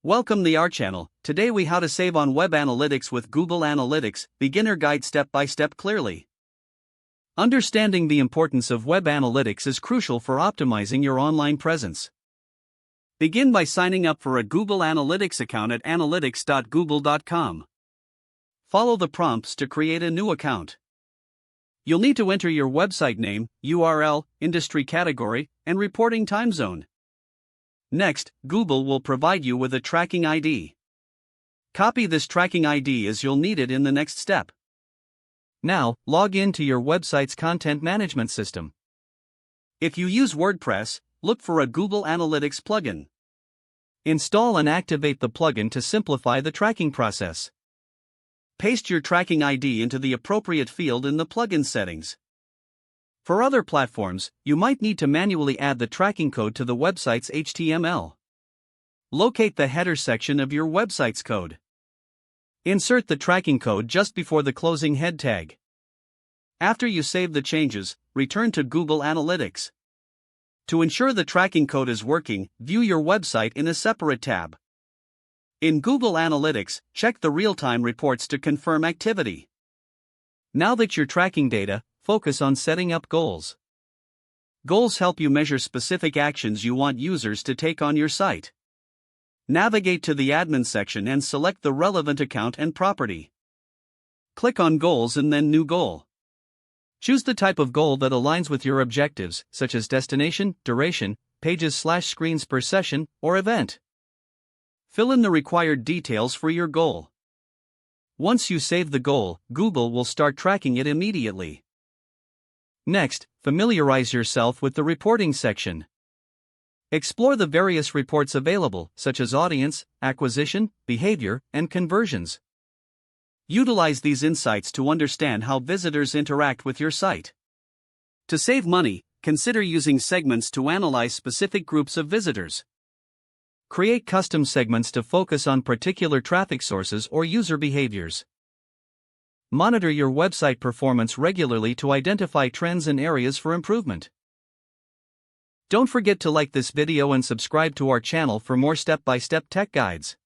Welcome to our channel. Today we how to save on web analytics with Google Analytics, beginner guide step by step clearly. Understanding the importance of web analytics is crucial for optimizing your online presence. Begin by signing up for a Google Analytics account at analytics.google.com. Follow the prompts to create a new account. You'll need to enter your website name, URL, industry category, and reporting time zone. Next, Google will provide you with a tracking ID. Copy this tracking ID as you'll need it in the next step. Now, log in to your website's content management system. If you use WordPress, look for a Google Analytics plugin. Install and activate the plugin to simplify the tracking process. Paste your tracking ID into the appropriate field in the plugin settings. For other platforms, you might need to manually add the tracking code to the website's HTML. Locate the header section of your website's code. Insert the tracking code just before the closing head tag. After you save the changes, return to Google Analytics. To ensure the tracking code is working, view your website in a separate tab. In Google Analytics, check the real-time reports to confirm activity. Now that you're tracking data, focus on setting up goals. Goals help you measure specific actions you want users to take on your site. Navigate to the admin section and select the relevant account and property. Click on Goals and then New Goal. Choose the type of goal that aligns with your objectives, such as destination, duration, pages/screens per session, or event. Fill in the required details for your goal. Once you save the goal, Google will start tracking it immediately. Next, familiarize yourself with the reporting section. Explore the various reports available, such as audience, acquisition, behavior, and conversions. Utilize these insights to understand how visitors interact with your site. To save money, consider using segments to analyze specific groups of visitors. Create custom segments to focus on particular traffic sources or user behaviors. Monitor your website performance regularly to identify trends and areas for improvement. Don't forget to like this video and subscribe to our channel for more step-by-step tech guides.